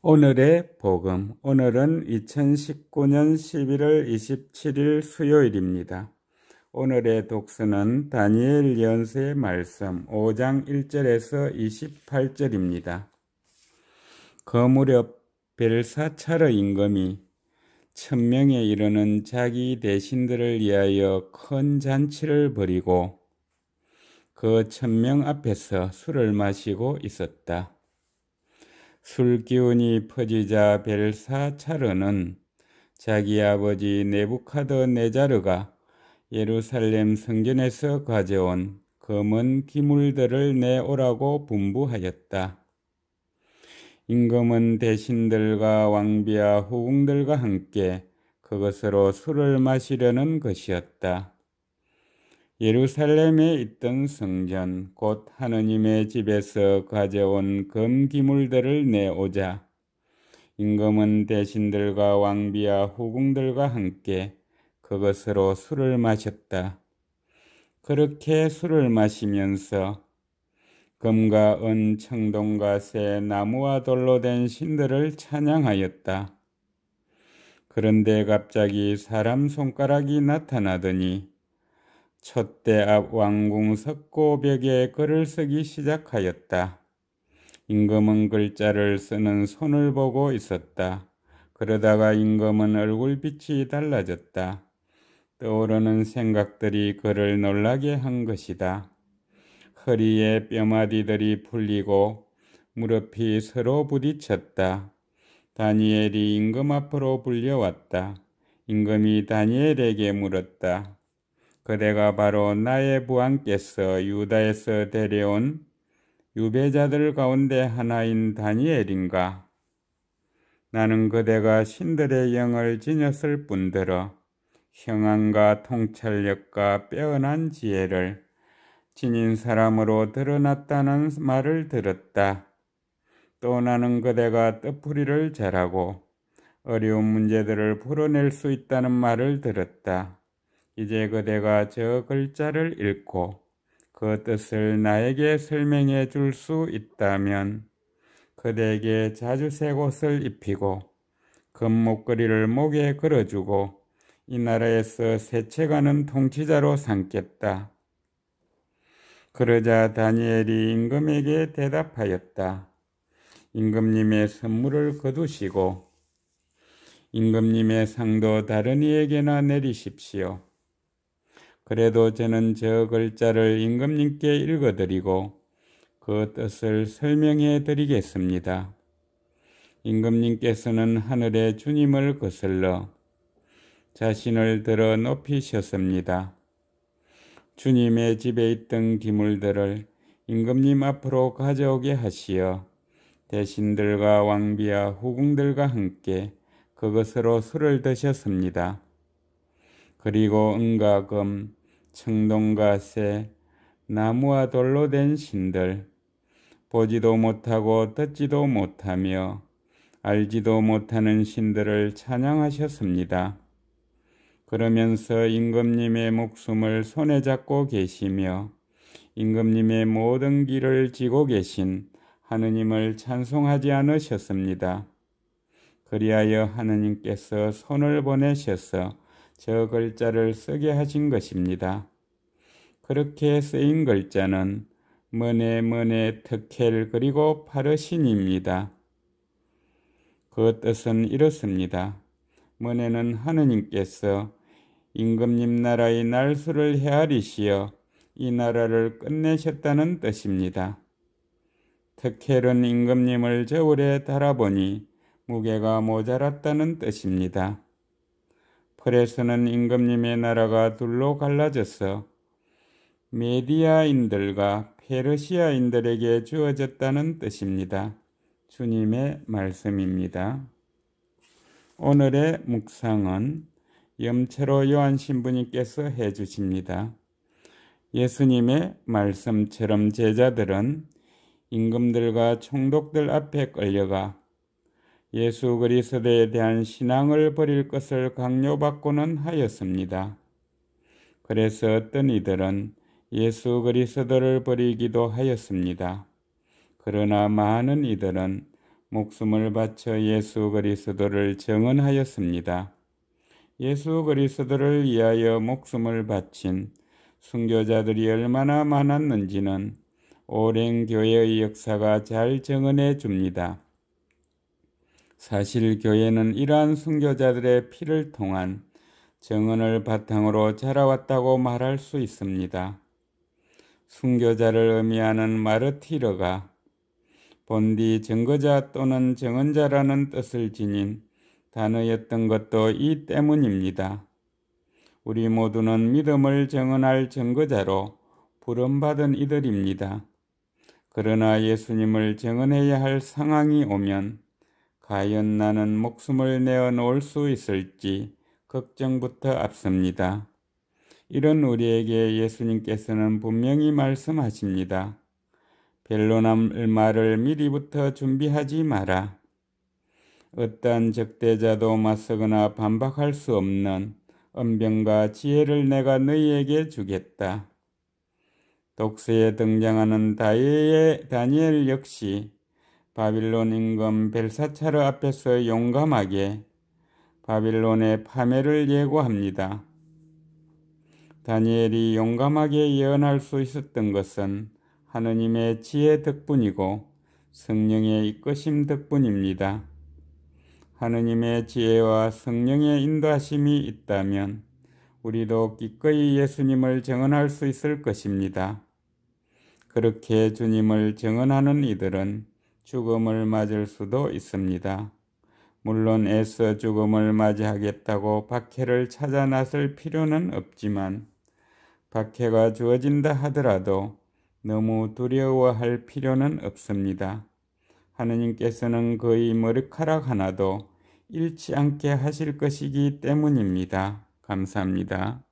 오늘의 복음. 오늘은 2019년 11월 27일 수요일입니다. 오늘의 독서는 다니엘 연서의 말씀 5장 1절에서 28절입니다. 그 무렵 벨사차르 임금이 1000명에 이르는 자기 대신들을 위하여 큰 잔치를 벌이고 그 1000명 앞에서 술을 마시고 있었다. 술 기운이 퍼지자 벨사차르는 자기 아버지 네부카드네자르가 예루살렘 성전에서 가져온 검은 기물들을 내오라고 분부하였다. 임금은 대신들과 왕비와 후궁들과 함께 그것으로 술을 마시려는 것이었다. 예루살렘에 있던 성전 곧 하느님의 집에서 가져온 금기물들을 내오자 임금은 대신들과 왕비와 후궁들과 함께 그것으로 술을 마셨다. 그렇게 술을 마시면서 금과 은, 청동과 새, 나무와 돌로 된 신들을 찬양하였다. 그런데 갑자기 사람 손가락이 나타나더니 촛대 앞 왕궁 석고벽에 글을 쓰기 시작하였다. 임금은 글자를 쓰는 손을 보고 있었다. 그러다가 임금은 얼굴빛이 달라졌다. 떠오르는 생각들이 그를 놀라게 한 것이다. 허리에 뼈마디들이 풀리고 무릎이 서로 부딪혔다. 다니엘이 임금 앞으로 불려왔다. 임금이 다니엘에게 물었다. 그대가 바로 나의 부하께서 유다에서 데려온 유배자들 가운데 하나인 다니엘인가? 나는 그대가 신들의 영을 지녔을 뿐더러 형안과 통찰력과 빼어난 지혜를 지닌 사람으로 드러났다는 말을 들었다. 또 나는 그대가 뜻풀이를 잘하고 어려운 문제들을 풀어낼 수 있다는 말을 들었다. 이제 그대가 저 글자를 읽고 그 뜻을 나에게 설명해 줄 수 있다면 그대에게 자주색 옷을 입히고 금 목걸이를 목에 걸어주고 이 나라에서 세채가는 통치자로 삼겠다. 그러자 다니엘이 임금에게 대답하였다. 임금님의 선물을 거두시고 임금님의 상도 다른 이에게나 내리십시오. 그래도 저는 저 글자를 임금님께 읽어드리고 그 뜻을 설명해 드리겠습니다. 임금님께서는 하늘의 주님을 거슬러 자신을 들어 높이셨습니다. 주님의 집에 있던 기물들을 임금님 앞으로 가져오게 하시어 대신들과 왕비와 후궁들과 함께 그것으로 술을 드셨습니다. 그리고 은과 금, 청동과 새, 나무와 돌로 된 신들, 보지도 못하고 듣지도 못하며 알지도 못하는 신들을 찬양하셨습니다. 그러면서 임금님의 목숨을 손에 잡고 계시며 임금님의 모든 길을 지고 계신 하느님을 찬송하지 않으셨습니다. 그리하여 하느님께서 손을 보내셔서 저 글자를 쓰게 하신 것입니다. 그렇게 쓰인 글자는 머네 특헬 그리고 파르신입니다. 그 뜻은 이렇습니다. 머네는 하느님께서 임금님 나라의 날수를 헤아리시어 이 나라를 끝내셨다는 뜻입니다. 특헬은 임금님을 저울에 달아보니 무게가 모자랐다는 뜻입니다. 풀에서는 임금님의 나라가 둘로 갈라져서 메디아인들과 페르시아인들에게 주어졌다는 뜻입니다. 주님의 말씀입니다. 오늘의 묵상은 염철호 요한 신부님께서 해주십니다. 예수님의 말씀처럼 제자들은 임금들과 총독들 앞에 끌려가 예수 그리스도에 대한 신앙을 버릴 것을 강요받고는 하였습니다. 그래서 어떤 이들은 예수 그리스도를 버리기도 하였습니다. 그러나 많은 이들은 목숨을 바쳐 예수 그리스도를 증언하였습니다. 예수 그리스도를 위하여 목숨을 바친 순교자들이 얼마나 많았는지는 오랜 교회의 역사가 잘 증언해 줍니다. 사실 교회는 이러한 순교자들의 피를 통한 증언을 바탕으로 자라왔다고 말할 수 있습니다. 순교자를 의미하는 마르티르가 본디 증거자 또는 증언자라는 뜻을 지닌 단어였던 것도 이 때문입니다. 우리 모두는 믿음을 증언할 증거자로 부름받은 이들입니다. 그러나 예수님을 증언해야 할 상황이 오면 과연 나는 목숨을 내어놓을 수 있을지 걱정부터 앞섭니다. 이런 우리에게 예수님께서는 분명히 말씀하십니다. 별로 남을 말을 미리부터 준비하지 마라. 어떠한 적대자도 맞서거나 반박할 수 없는 언변과 지혜를 내가 너희에게 주겠다. 독서에 등장하는 다니엘 역시 바빌론 임금 벨사차르 앞에서 용감하게 바빌론의 파멸을 예고합니다. 다니엘이 용감하게 예언할 수 있었던 것은 하느님의 지혜 덕분이고 성령의 이끄심 덕분입니다. 하느님의 지혜와 성령의 인도하심이 있다면 우리도 기꺼이 예수님을 증언할 수 있을 것입니다. 그렇게 주님을 증언하는 이들은 죽음을 맞을 수도 있습니다. 물론 애써 죽음을 맞이하겠다고 박해를 찾아 나설 필요는 없지만 박해가 주어진다 하더라도 너무 두려워할 필요는 없습니다. 하느님께서는 거의 머리카락 하나도 잃지 않게 하실 것이기 때문입니다. 감사합니다.